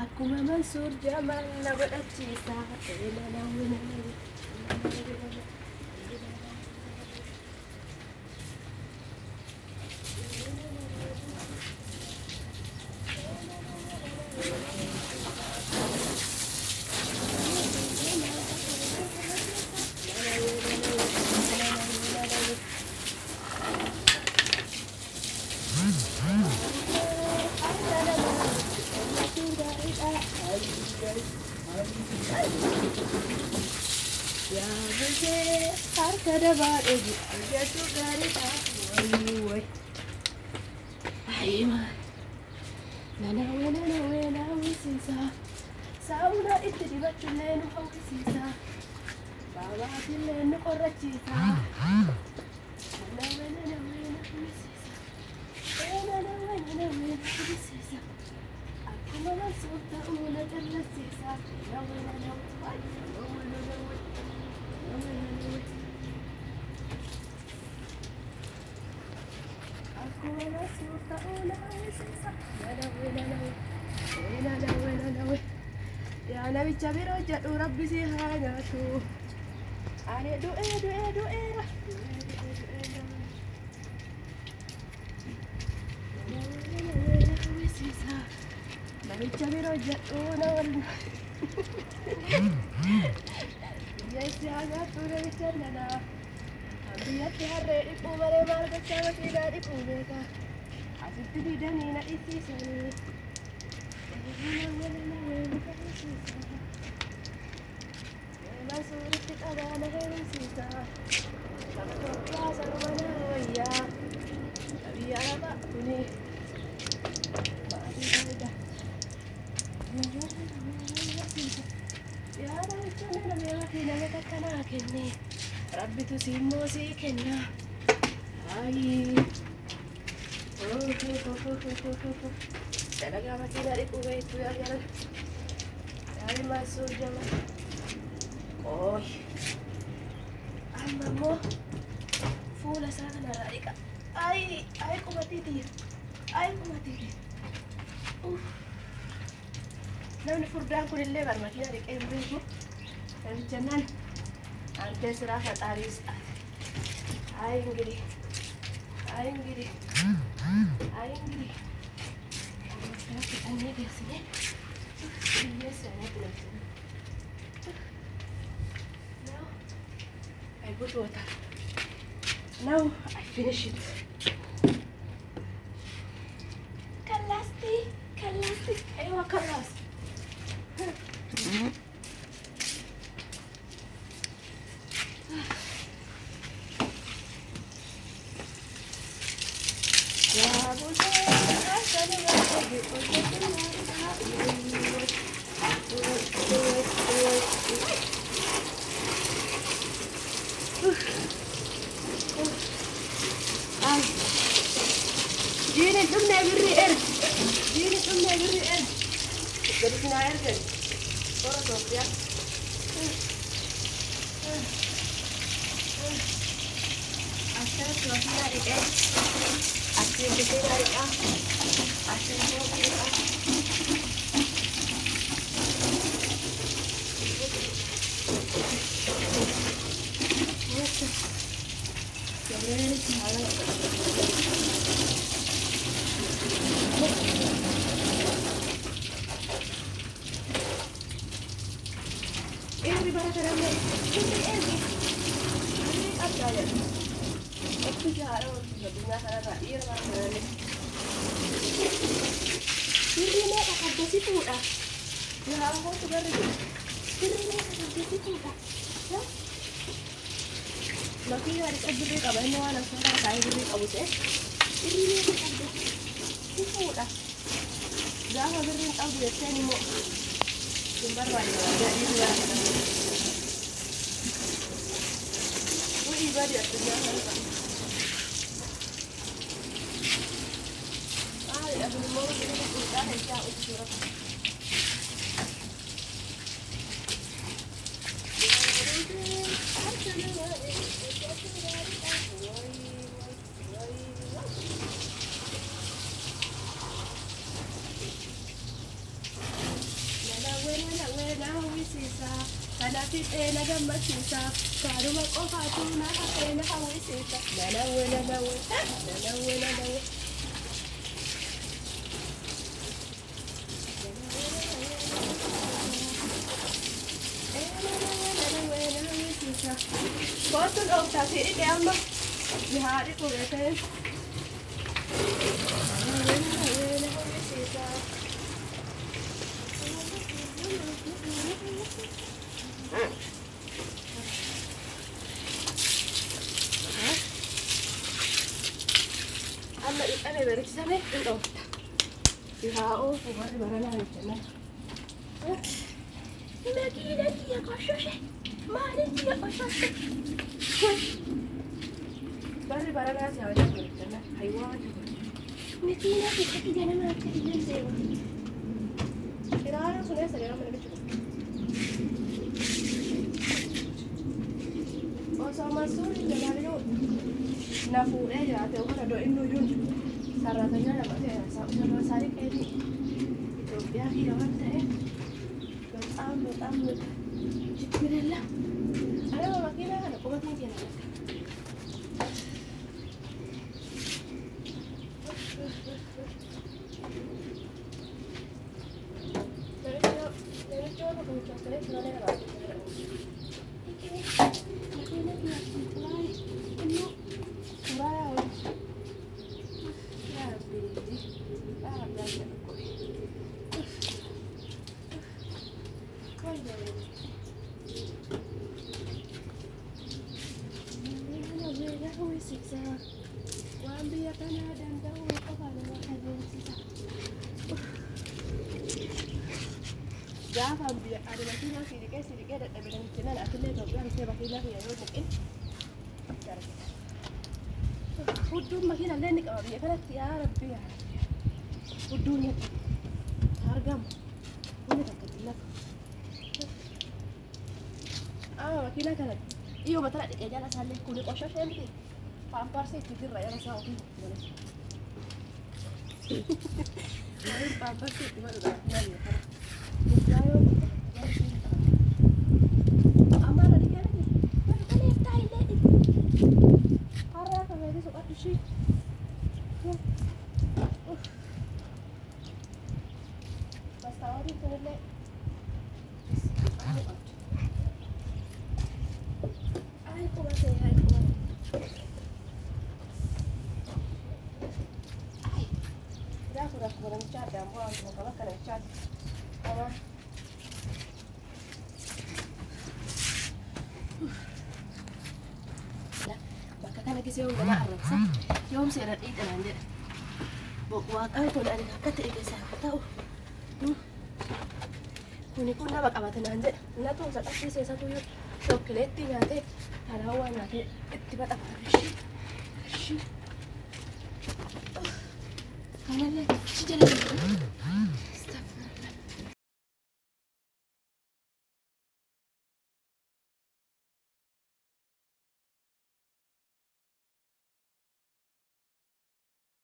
Aku memang surga mana bercita, ya besar kada baru jatuh dari tahu, ayo, nana sisa, sauna itu di batu lenu kau sisa, bawa di lenu korat sisa, nana sisa, aku mana suka ulah terus sisa, nana aku mana suka ulah sisa, nana ya nabi cabiro jatuh rabbi sih hanya tuh, ane doe lah. Nabi cabiro jatuh nawan. Ya siaga tuh nabi cendana. Ambiat hari ibu meremar bersama tidak ibu mereka. Asal tidak nina isi sini. Memang sulit kita ada yang sisa. Tapi biasa mana ya. Tapi apa ini? Ya ada macam mana memang kita nak kena kene. Rabbi tu simo si kena. Ay. Talaga masih dari kuwe itu ya kan. Dari masuk jalan. Oi. Amamo. Fula sana narari ka. Ay ko matiti. Namni furdaan kun illee barmakiina dhiqee hin beeku. Namichannaan antee siraa faxaariis ay እንግዲህ I put water. Now I finish it. Kalasti. Aywa kalas. Jini tumne biri er. Jadi kena air kan? Orang tu ya. Asal suami dari er. Asal kita dari ah. Asal suami ah. Jadi salah. Laki harus beli kabar mau anak sekarang saya beli kabut ini kabut itu dah jangan beri tahu dia saya ni mau jembar wajah jadi dua mau ibadah tu jangan ya belum mau jadi sudah hanya ukur Ana fixeena gammachiisa kaanuma qofaatu na hafeena hawwisiisa nanawe nanawe nanawe nanawe. Kotun ogta fi'ite amma yaadi qubete amma dhiqame beeksisame hin dhoofta yaa'oo fubarri baranaa jechuudha. Makiina kiyya qoshoshe maaliif kiyya qoshoshe barri baranaa si hawajaa jechuudha. Haywaa makiina kiyya namaa akka illee seewa kiraara sun eessa deema mana jechuudha. Osoo masuun jalaaliyoo na fuudhee jiraate uffata do'innu iyyuu sarratanya lama ta'e sarara saarii qeeni Itoophiyaa kiyya waan ta'eef በጣም ችግር የለም። አረ በመኪና ነው ቆመት ነው ያለው። Gaafa ada makiinaa sidiqee dadhabee namichinan atillee Itoophiyaan ishee makiinaa kiyya yoo niqin hudduun makiinallee ni qaba biyya kanatti yaa rabbi yaa hudduun ni argamu humni takkatti lafa makiinaa kanatti iyyoo matala dhiqee jala isaallee kuni qoshashee miti paamparsii itti jirra jala isaa ofii paamparsii itti madudha Kisah orang nak rasa, jom saya nak ikan aja. Bawa kau pun ada kata ikan saya tahu. Kuni pun nak bawa makanan aja. Nak tu saya kasih saya satu coklat ni nanti, harawan nanti tiba-tiba.